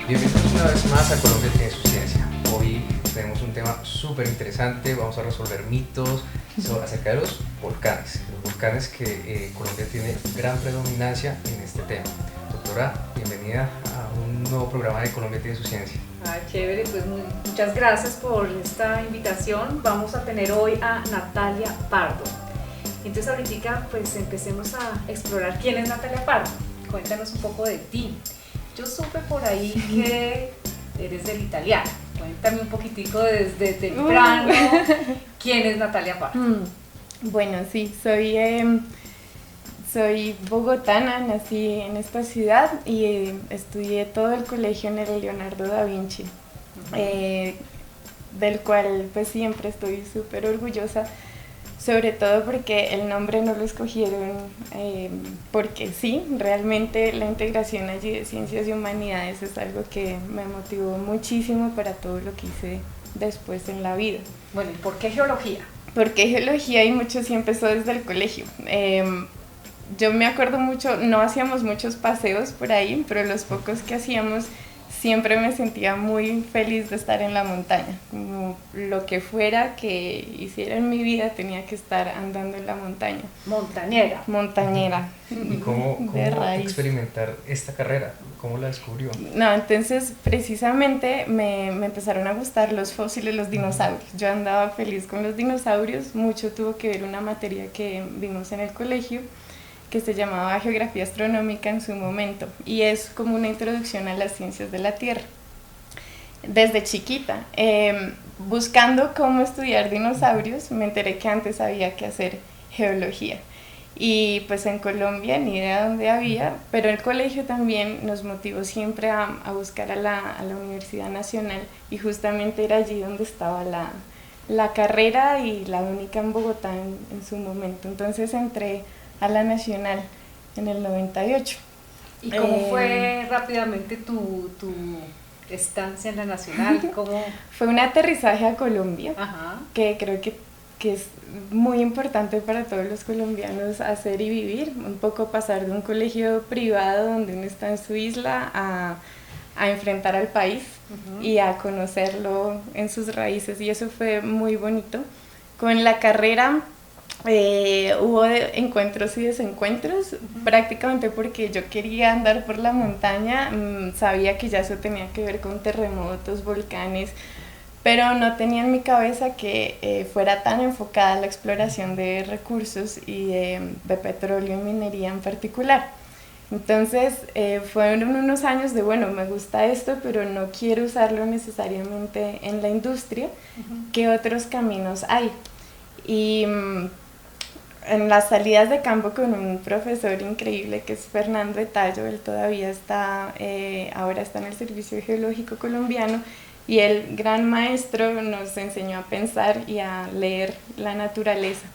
Bienvenidos una vez más a Colombia tiene su ciencia. Hoy tenemos un tema súper interesante, vamos a resolver mitos acerca de los volcanes que Colombia tiene gran predominancia en este tema. Doctora, bienvenida a un nuevo programa de Colombia tiene su ciencia. Chévere, pues muchas gracias por esta invitación. Vamos a tener hoy a Natalia Pardo. Entonces ahorita pues empecemos a explorar quién es Natalia Pardo. Cuéntanos un poco de ti. Yo supe por ahí que eres del italiano. Cuéntame un poquitico desde temprano. ¿Quién es Natalia Pardo? Bueno, sí, soy bogotana, nací en esta ciudad y estudié todo el colegio en el Leonardo da Vinci, del cual pues siempre estoy súper orgullosa. Sobre todo porque el nombre no lo escogieron porque sí, realmente la integración allí de ciencias y humanidades es algo que me motivó muchísimo para todo lo que hice después en la vida. Bueno, ¿y por qué geología? Porque geología y mucho sí empezó desde el colegio. Yo me acuerdo mucho, no hacíamos muchos paseos por ahí, pero los pocos que hacíamos siempre me sentía muy feliz de estar en la montaña. Como lo que fuera que hiciera en mi vida tenía que estar andando en la montaña. Montañera. Montañera. ¿Y cómo experimentar esta carrera? ¿Cómo la descubrió? No, entonces precisamente me empezaron a gustar los fósiles, los dinosaurios. Yo andaba feliz con los dinosaurios, mucho tuvo que ver una materia que vimos en el colegio que se llamaba Geografía Astronómica en su momento, y es como una introducción a las ciencias de la Tierra. Desde chiquita, buscando cómo estudiar dinosaurios, me enteré que antes había que hacer geología. Y pues en Colombia ni idea dónde había, pero el colegio también nos motivó siempre a buscar a la Universidad Nacional, y justamente era allí donde estaba la carrera y la única en Bogotá en su momento. Entonces entré a la Nacional en el 98. ¿Y cómo fue rápidamente tu estancia en la Nacional? ¿Cómo? Fue un aterrizaje a Colombia. Ajá. Que creo que es muy importante para todos los colombianos hacer y vivir, un poco pasar de un colegio privado donde uno está en su isla a enfrentar al país y a conocerlo en sus raíces, y eso fue muy bonito. Con la carrera hubo encuentros y desencuentros, prácticamente porque yo quería andar por la montaña, sabía que ya eso tenía que ver con terremotos, volcanes, pero no tenía en mi cabeza que fuera tan enfocada a la exploración de recursos y de petróleo y minería en particular. Entonces fueron unos años de, bueno, me gusta esto, pero no quiero usarlo necesariamente en la industria. ¿Qué otros caminos hay? Y en las salidas de campo con un profesor increíble que es Fernando Etallo, él todavía está, ahora está en el Servicio Geológico Colombiano, y el gran maestro nos enseñó a pensar y a leer la naturaleza.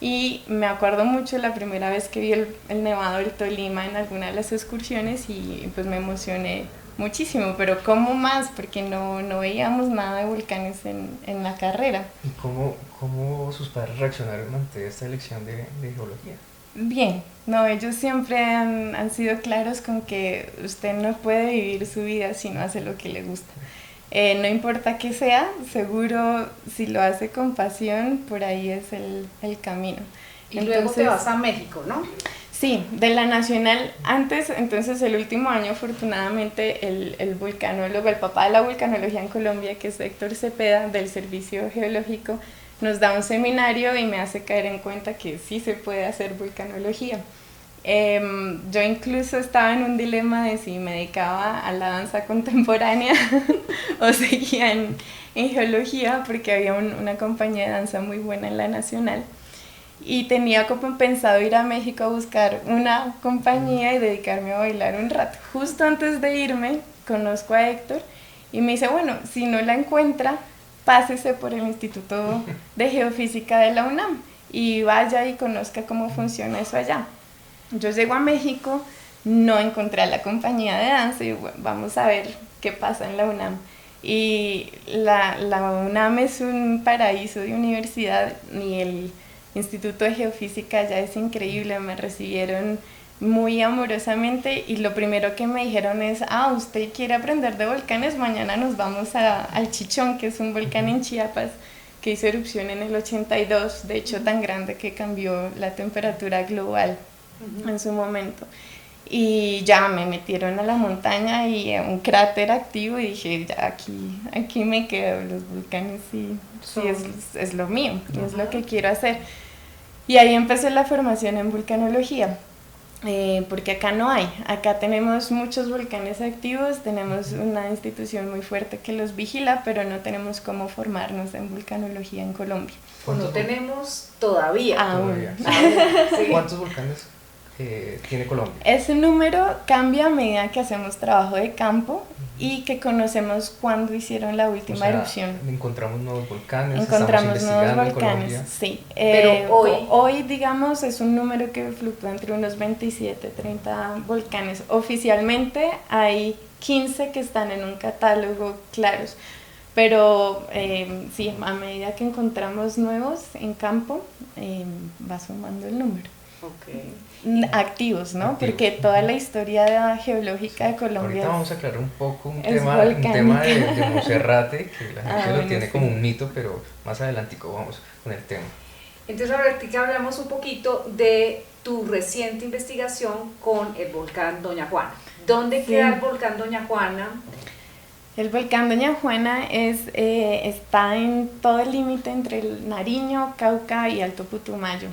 Y me acuerdo mucho la primera vez que vi el Nevado del Tolima en alguna de las excursiones, y pues me emocioné muchísimo, pero ¿cómo más? Porque no veíamos nada de volcanes en la carrera. ¿Y cómo sus padres reaccionaron ante esta elección de geología? Bien, no, ellos siempre han sido claros con que usted no puede vivir su vida si no hace lo que le gusta. No importa qué sea, seguro si lo hace con pasión, por ahí es el camino. Y entonces, luego te vas a México, ¿no? Sí, de la Nacional. Antes, entonces el último año, afortunadamente, el vulcanólogo, el papá de la vulcanología en Colombia, que es Héctor Cepeda, del Servicio Geológico, nos da un seminario y me hace caer en cuenta que sí se puede hacer vulcanología. Yo incluso estaba en un dilema de si me dedicaba a la danza contemporánea o seguía en geología, porque había una compañía de danza muy buena en la Nacional. Y tenía como pensado ir a México a buscar una compañía y dedicarme a bailar un rato. Justo antes de irme, conozco a Héctor y me dice, bueno, si no la encuentra, pásese por el Instituto de Geofísica de la UNAM y vaya y conozca cómo funciona eso allá. Yo llego a México, no encontré a la compañía de danza y bueno, vamos a ver qué pasa en la UNAM. Y la UNAM es un paraíso de universidad, y el Instituto de Geofísica ya es increíble. Me recibieron muy amorosamente y lo primero que me dijeron es, usted quiere aprender de volcanes, mañana nos vamos al Chichón, que es un volcán en Chiapas que hizo erupción en el 82, de hecho tan grande que cambió la temperatura global en su momento. Y ya me metieron a la montaña y a un cráter activo y dije, ya aquí me quedo, los volcanes sí es lo mío, y es lo que quiero hacer. Y ahí empecé la formación en vulcanología, porque acá no hay, acá tenemos muchos volcanes activos, tenemos una institución muy fuerte que los vigila, pero no tenemos cómo formarnos en vulcanología en Colombia. No tenemos todavía. Sí. ¿Cuántos volcanes tiene Colombia? Ese número cambia a medida que hacemos trabajo de campo y que conocemos cuándo hicieron la última erupción. Encontramos nuevos volcanes. Encontramos nuevos volcanes, sí. Pero hoy, digamos, es un número que fluctúa entre unos 27, 30 volcanes. Oficialmente hay 15 que están en un catálogo claros. Pero sí, a medida que encontramos nuevos en campo, va sumando el número. Okay. Activos, ¿no? Porque toda la historia geológica de Colombia. Ahorita vamos a aclarar un poco un tema de Monserrate, que la gente lo tiene como un mito, pero más adelantico vamos con el tema. Entonces ahorita hablamos un poquito de tu reciente investigación con el volcán Doña Juana. ¿Dónde queda el volcán Doña Juana? El volcán Doña Juana está en todo el límite entre el Nariño, Cauca y Alto Putumayo.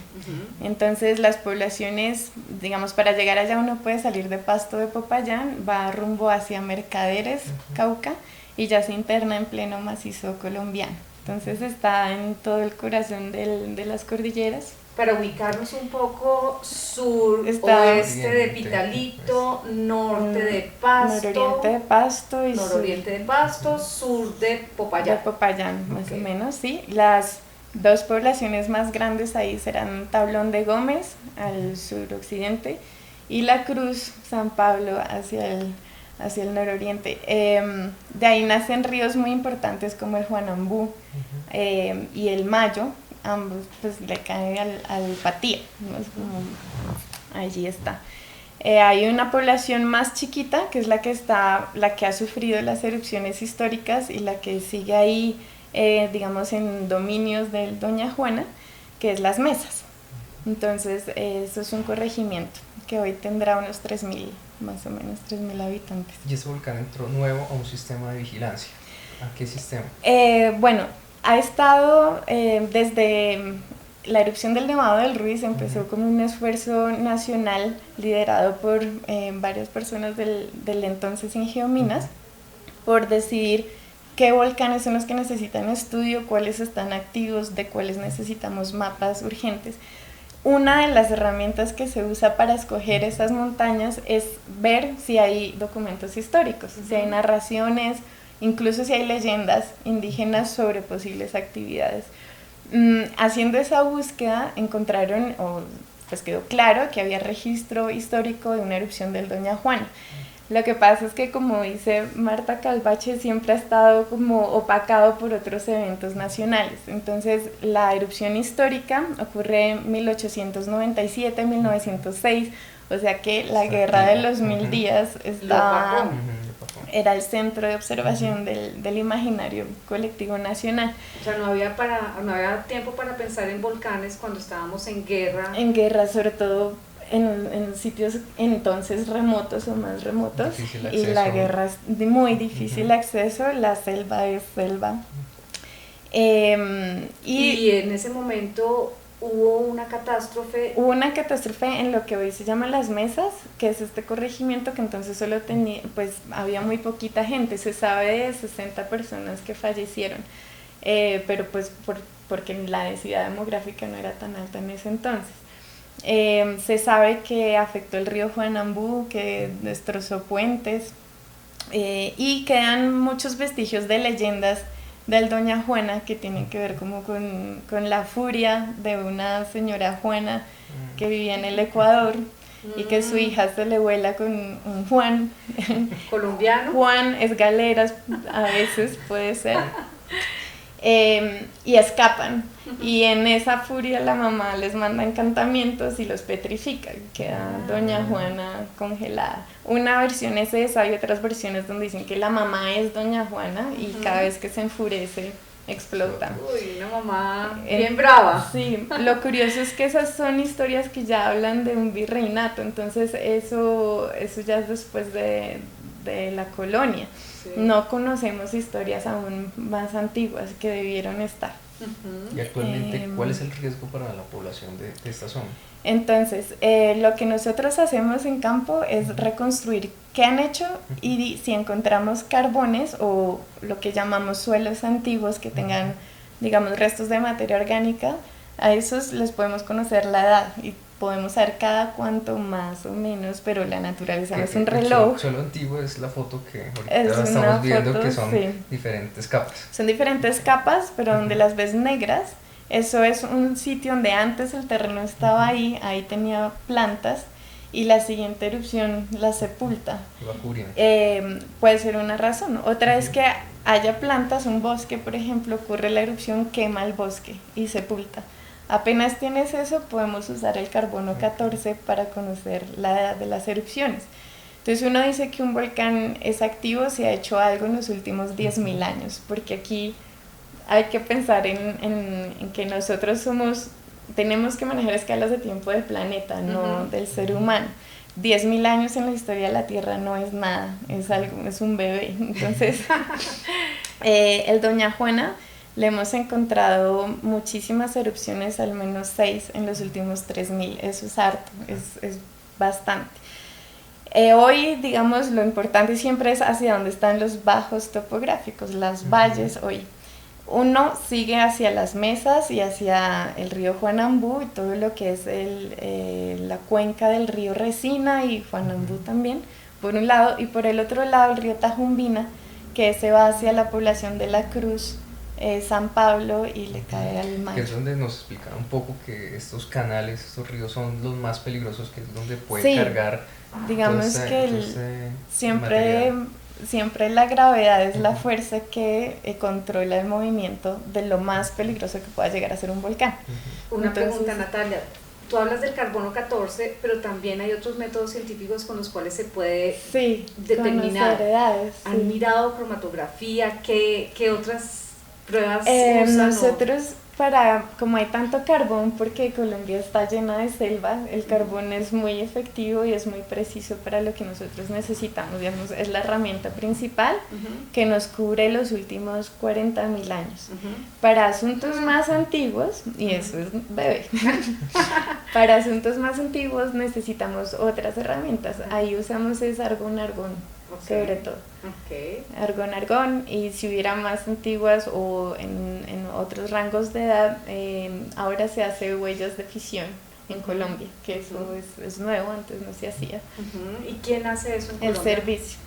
Entonces las poblaciones, digamos, para llegar allá uno puede salir de Pasto de Popayán, va rumbo hacia Mercaderes, Cauca, y ya se interna en pleno macizo colombiano. Entonces está en todo el corazón de las cordilleras. Para ubicarnos un poco, oeste de Pitalito, norte de Pasto, nororiente de Pasto, sur de Popayán. De Popayán, más o menos, sí. Las dos poblaciones más grandes ahí serán Tablón de Gómez, al suroccidente, y La Cruz, San Pablo, hacia el nororiente. De ahí nacen ríos muy importantes como el Juanambú y el Mayo. Ambos pues le caen al Patía, ¿no? Es como, allí está. Hay una población más chiquita que es la que ha sufrido las erupciones históricas y la que sigue ahí, digamos, en dominios del Doña Juana, que es Las Mesas. Entonces eso es un corregimiento que hoy tendrá unos 3.000, más o menos 3.000 habitantes. ¿Y ese volcán entró nuevo a un sistema de vigilancia? ¿A qué sistema? Bueno, ha estado desde la erupción del Nevado del Ruiz, empezó como un esfuerzo nacional liderado por varias personas del entonces Ingeominas por decidir qué volcanes son los que necesitan estudio, cuáles están activos, de cuáles necesitamos mapas urgentes. Una de las herramientas que se usa para escoger esas montañas es ver si hay documentos históricos, si hay narraciones, incluso si hay leyendas indígenas sobre posibles actividades. Haciendo esa búsqueda encontraron, pues quedó claro que había registro histórico de una erupción del Doña Juana. Lo que pasa es que, como dice Marta Calvache, siempre ha estado como opacado por otros eventos nacionales. Entonces la erupción histórica ocurre en 1897-1906, o sea que la guerra de los 1000 días era el centro de observación del imaginario colectivo nacional. O sea, no había tiempo para pensar en volcanes cuando estábamos en guerra. En guerra, sobre todo en sitios entonces remotos o más remotos. Y la guerra es de muy difícil acceso, la selva es selva. Y en ese momento hubo una catástrofe. Hubo una catástrofe en lo que hoy se llama Las Mesas, que es este corregimiento que entonces solo tenía, pues había muy poquita gente, se sabe de 60 personas que fallecieron, pero pues porque la densidad demográfica no era tan alta en ese entonces. Se sabe que afectó el río Juanambú, que destrozó puentes, y quedan muchos vestigios de leyendas del Doña Juana que tienen que ver como con la furia de una señora Juana que vivía en el Ecuador y que su hija se le vuela con un Juan colombiano. Juan es Galeras, a veces puede ser. Y escapan. y en esa furia la mamá les manda encantamientos y los petrifica, queda Doña Juana congelada. Una versión es esa, hay otras versiones donde dicen que la mamá es Doña Juana y cada vez que se enfurece explota. Uy, una mamá bien brava. Sí, lo curioso es que esas son historias que ya hablan de un virreinato, entonces eso ya es después de la colonia. Sí. No conocemos historias aún más antiguas que debieron estar. Y actualmente, ¿cuál es el riesgo para la población de esta zona? Entonces, lo que nosotros hacemos en campo es reconstruir qué han hecho y si encontramos carbones o lo que llamamos suelos antiguos que tengan, digamos, restos de materia orgánica, a esos les podemos conocer la edad y podemos saber cada cuánto más o menos, pero la naturaleza no es un reloj. El suelo antiguo es la foto que ahorita estamos viendo, que son diferentes capas. Son diferentes capas, pero donde las ves negras, eso es un sitio donde antes el terreno estaba ahí tenía plantas y la siguiente erupción la sepulta. Puede ser una razón. Otra es que haya plantas, un bosque, por ejemplo, ocurre la erupción, quema el bosque y sepulta. Apenas tienes eso, podemos usar el carbono 14 para conocer la edad de las erupciones. Entonces uno dice que un volcán es activo si ha hecho algo en los últimos 10.000 años, porque aquí hay que pensar en que nosotros tenemos que manejar escalas de tiempo del planeta, no del ser humano. 10.000 años en la historia de la Tierra no es nada, es un bebé. Entonces, el Doña Juana le hemos encontrado muchísimas erupciones, al menos 6 en los últimos 3.000. Eso es harto, es bastante. Hoy, digamos, lo importante siempre es hacia dónde están los bajos topográficos, las valles hoy. Uno sigue hacia las mesas y hacia el río Juanambú y todo lo que es la cuenca del río Resina y Juanambú también, por un lado, y por el otro lado el río Tajumbina, que se va hacia la población de La Cruz, San Pablo y le cae al mar. Que es donde nos explicaron un poco que estos canales, estos ríos son los más peligrosos, que es donde puede cargar. Digamos que siempre la gravedad es la fuerza que controla el movimiento de lo más peligroso que pueda llegar a ser un volcán. Una pregunta, Natalia. Tú hablas del carbono 14, pero también hay otros métodos científicos con los cuales se puede determinar. Edades, ¿Han mirado cromatografía? ¿Qué otras pruebas usan? Nosotros, como hay tanto carbón, porque Colombia está llena de selva, el carbón es muy efectivo y es muy preciso para lo que nosotros necesitamos. Digamos, es la herramienta principal que nos cubre los últimos 40.000 años. Para asuntos más antiguos, y eso es bebé, para asuntos más antiguos necesitamos otras herramientas. Ahí usamos argón, sobre todo. Argón, y si hubiera más antiguas o en otros rangos de edad, ahora se hace huellas de fisión en Colombia, que eso es nuevo, antes no se hacía. ¿Y quién hace eso en Colombia? El servicio,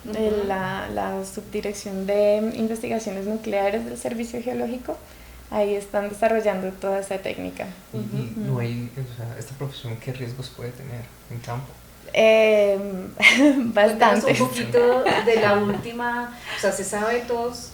la Subdirección de Investigaciones Nucleares del Servicio Geológico, ahí están desarrollando toda esa técnica. Y no hay, esta profesión, ¿qué riesgos puede tener en campo? Bastante. Un poquito de la última, se sabe, todos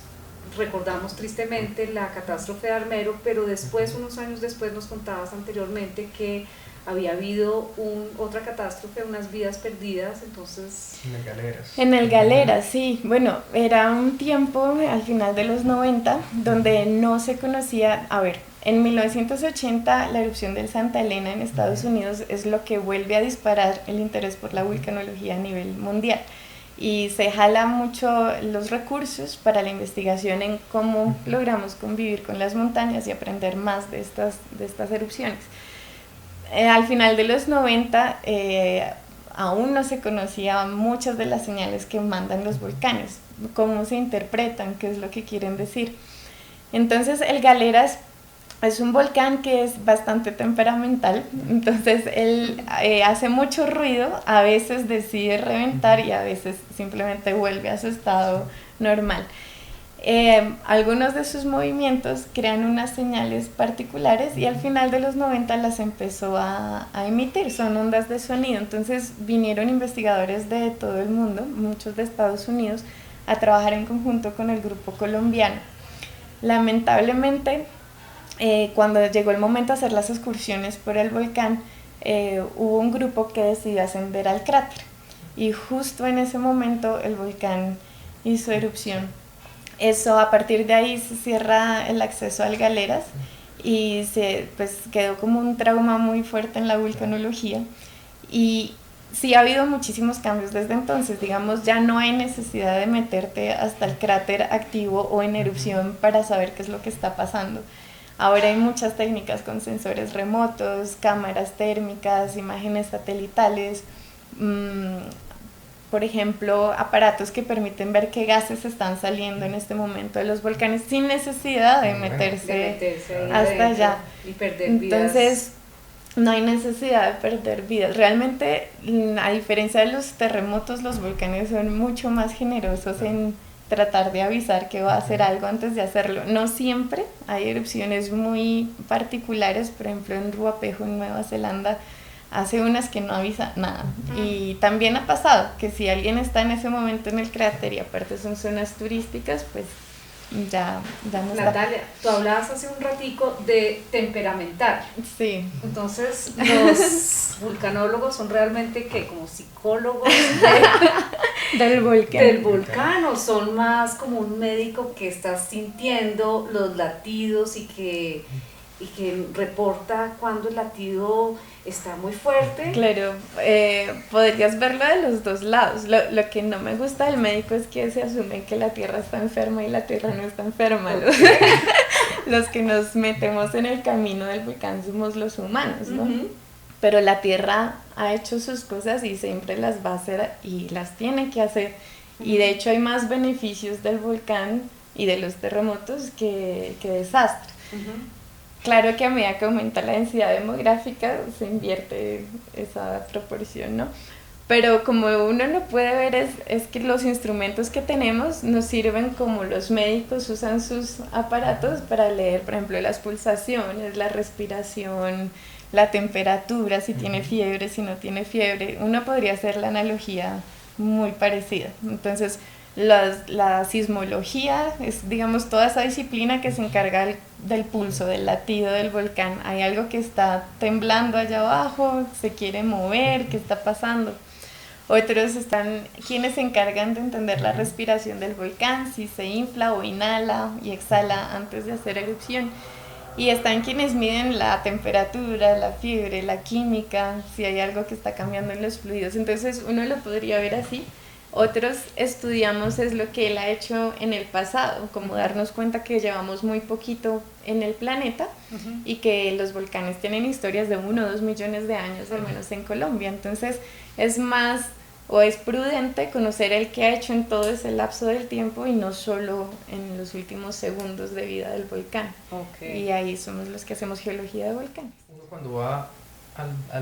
recordamos tristemente la catástrofe de Armero, pero después, unos años después, nos contabas anteriormente que había habido otra catástrofe, unas vidas perdidas, entonces... En el Galeras. En el Galeras, sí. Bueno, era un tiempo, al final de los 90, donde no se conocía, en 1980 la erupción del Santa Elena en Estados Unidos es lo que vuelve a disparar el interés por la vulcanología a nivel mundial y se jala mucho los recursos para la investigación en cómo logramos convivir con las montañas y aprender más de estas erupciones. Al final de los 90 aún no se conocían muchas de las señales que mandan los volcanes, cómo se interpretan, qué es lo que quieren decir. Entonces el Galeras es un volcán que es bastante temperamental, entonces él hace mucho ruido, a veces decide reventar y a veces simplemente vuelve a su estado normal. Algunos de sus movimientos crean unas señales particulares y al final de los 90 las empezó a emitir, son ondas de sonido. Entonces vinieron investigadores de todo el mundo, muchos de Estados Unidos, a trabajar en conjunto con el grupo colombiano. Lamentablemente cuando llegó el momento de hacer las excursiones por el volcán, hubo un grupo que decidió ascender al cráter y justo en ese momento el volcán hizo erupción. Eso, a partir de ahí se cierra el acceso al Galeras y pues quedó como un trauma muy fuerte en la vulcanología. Y sí ha habido muchísimos cambios desde entonces, digamos, ya no hay necesidad de meterte hasta el cráter activo o en erupción para saber qué es lo que está pasando. Ahora hay muchas técnicas con sensores remotos, cámaras térmicas, imágenes satelitales, por ejemplo, aparatos que permiten ver qué gases están saliendo en este momento de los volcanes sin necesidad de meterse hasta allá. Y perder vidas. Entonces, no hay necesidad de perder vidas. Realmente, a diferencia de los terremotos, los volcanes son mucho más generosos en tratar de avisar que va a hacer algo antes de hacerlo. No siempre, hay erupciones muy particulares, por ejemplo en Ruapehu, en Nueva Zelanda, hace unas que no avisa nada. Y también ha pasado que si alguien está en ese momento en el cráter y aparte son zonas turísticas, pues ya no está. Natalia, tú hablabas hace un ratico de temperamental. Sí. Entonces, los vulcanólogos son realmente que como psicólogos del volcán, o son más como un médico que está sintiendo los latidos y que reporta cuando el latido está muy fuerte. Claro, podrías verlo de los dos lados. Lo que no me gusta del médico es que se asume que la Tierra está enferma y la Tierra no está enferma. Los que nos metemos en el camino del volcán somos los humanos, ¿no? Pero la Tierra ha hecho sus cosas y siempre las va a hacer y las tiene que hacer. Y de hecho hay más beneficios del volcán y de los terremotos que desastres. Claro que a medida que aumenta la densidad demográfica se invierte esa proporción, ¿no? Pero como uno lo puede ver es que los instrumentos que tenemos nos sirven como los médicos usan sus aparatos para leer, por ejemplo, las pulsaciones, la respiración, la temperatura, si tiene fiebre, si no tiene fiebre. Uno podría hacer la analogía muy parecida. Entonces, la sismología es, digamos, toda esa disciplina que se encarga del pulso, del latido del volcán. Hay algo que está temblando allá abajo, se quiere mover, ¿qué está pasando? Otros están quienes se encargan de entender la respiración del volcán, si se infla o inhala y exhala antes de hacer erupción. Y están quienes miden la temperatura, la fiebre, la química, si hay algo que está cambiando en los fluidos. Entonces uno lo podría ver así. Otros estudiamos es lo que él ha hecho en el pasado, como darnos cuenta que llevamos muy poquito en el planeta y que los volcanes tienen historias de 1 o 2 millones de años, al menos en Colombia. Entonces es más o es prudente conocer el que ha hecho en todo ese lapso del tiempo y no solo en los últimos segundos de vida del volcán. Y ahí somos los que hacemos geología de volcanes. Uno cuando va a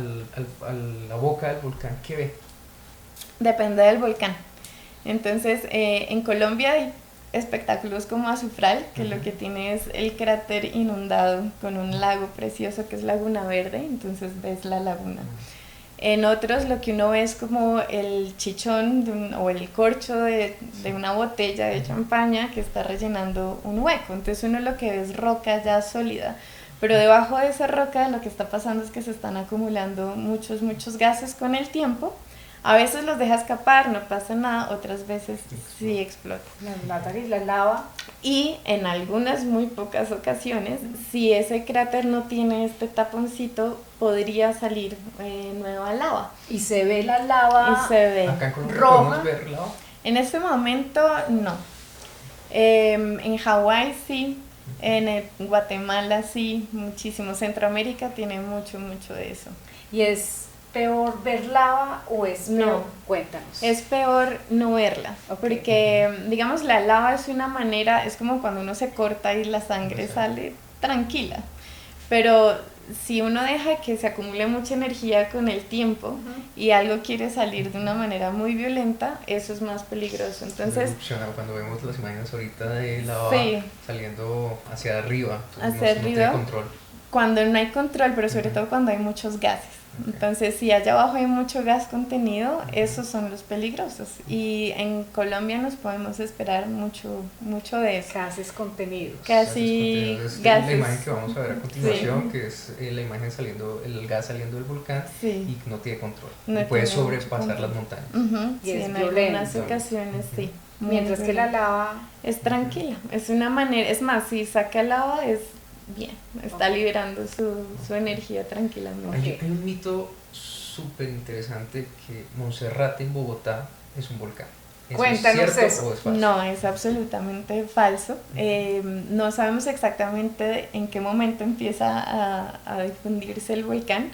la boca del volcán, ¿qué ve? Depende del volcán. Entonces, en Colombia hay espectáculos como Azufral, que lo que tiene es el cráter inundado con un lago precioso que es Laguna Verde, entonces ves la laguna. En otros lo que uno ve es como el chichón o el corcho de una botella de champaña que está rellenando un hueco, entonces uno lo que ve es roca ya sólida. Pero debajo de esa roca lo que está pasando es que se están acumulando muchos gases con el tiempo. A veces los deja escapar, no pasa nada, otras veces sí explota. La lava. Y en algunas muy pocas ocasiones, si ese cráter no tiene este taponcito, podría salir nueva lava. Y se ve la lava. Y se ve ¿Acá en Colombia roja. podemos ver lava? En este momento no. En Hawái sí, en Guatemala sí, muchísimo. Centroamérica tiene mucho de eso. Y es peor ver lava o es peor? No, cuéntanos. Es peor no verla, porque digamos la lava es una manera, es como cuando uno se corta y la sangre sale tranquila, pero si uno deja que se acumule mucha energía con el tiempo y algo quiere salir de una manera muy violenta, eso es más peligroso. Entonces, cuando vemos las imágenes ahorita de lava saliendo hacia arriba, hacia arriba, no tiene control. Cuando no hay control, pero sobre todo cuando hay muchos gases. Entonces, si allá abajo hay mucho gas contenido, esos son los peligrosos. Y en Colombia nos podemos esperar mucho de eso. Gases contenidos. Casi Es gases. la imagen que vamos a ver a continuación, que es la imagen saliendo, el gas saliendo del volcán y no tiene control. No y puede tiene sobrepasar las montañas. Y sí, es en violento. algunas ocasiones sí. Mientras que la lava es tranquila, es una manera, es más, si saca lava es bien, está liberando su energía tranquilamente. Hay un mito súper interesante que Monserrate en Bogotá es un volcán. Cuéntanos ¿Es cierto eso. o es falso? No, es absolutamente falso. No sabemos exactamente en qué momento empieza a difundirse el volcán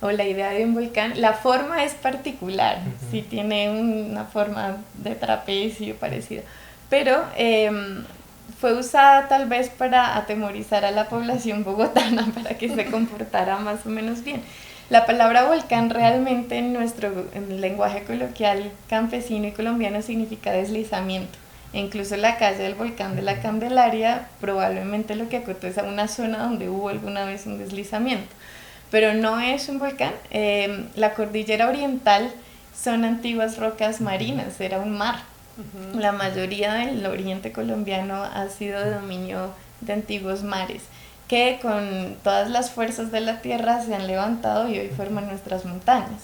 o la idea de un volcán. La forma es particular, sí tiene una forma de trapecio parecida, pero fue usada tal vez para atemorizar a la población bogotana para que se comportara más o menos bien. La palabra volcán realmente en el lenguaje coloquial campesino y colombiano significa deslizamiento. E incluso la calle del volcán de la Candelaria probablemente lo que acotó es a una zona donde hubo alguna vez un deslizamiento. Pero no es un volcán. La cordillera oriental son antiguas rocas marinas, era un mar. La mayoría del oriente colombiano ha sido de dominio de antiguos mares, que con todas las fuerzas de la tierra se han levantado y hoy forman nuestras montañas.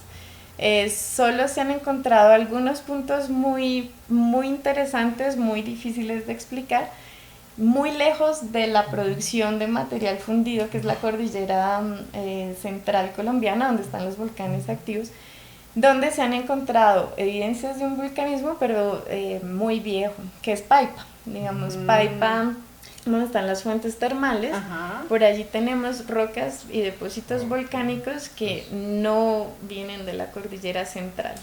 Solo se han encontrado algunos puntos muy interesantes, muy difíciles de explicar, muy lejos de la producción de material fundido, que es la cordillera central colombiana, donde están los volcanes activos, donde se han encontrado evidencias de un vulcanismo, pero muy viejo, que es Paipa. Digamos, Paipa, donde están las fuentes termales, por allí tenemos rocas y depósitos volcánicos que no vienen de la cordillera central,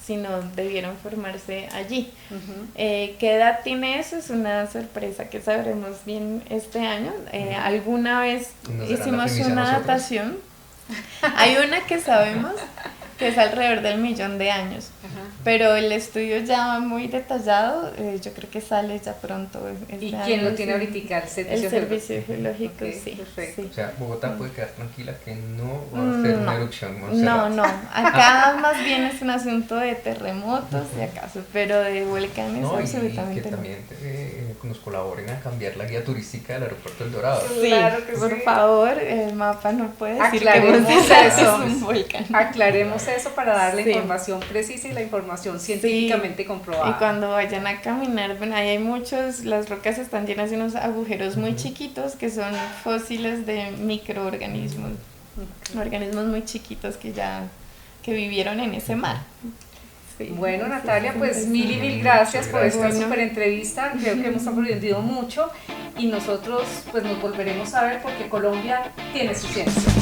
sino debieron formarse allí. ¿Qué edad tiene eso? Es una sorpresa que sabremos bien este año. Alguna vez hicimos una datación. Hay una que sabemos que es alrededor del 1.000.000 de años, pero el estudio ya muy detallado, yo creo que sale ya pronto. ¿Y quién lo tiene ahorita? El Servicio Geológico, okay, sí. Perfecto. O sea, Bogotá puede quedar tranquila que no va a hacer una erupción. No, acá más bien es un asunto de terremotos, si acaso, pero de volcanes absolutamente y que también nos colaboren a cambiar la guía turística del aeropuerto El Dorado. Sí, claro que por sí. favor, el mapa no puede decir Aclaremos que eso. es un volcán. Aclaremos eso para dar la información precisa y la información científicamente comprobada. Y cuando vayan a caminar, bueno, ahí hay muchos, las rocas están llenas de unos agujeros muy chiquitos que son fósiles de microorganismos, organismos muy chiquitos que vivieron en ese mar. Sí, bueno, Natalia, pues mil gracias por esta súper entrevista. Creo que hemos aprendido mucho y nosotros pues nos volveremos a ver porque Colombia tiene su ciencia.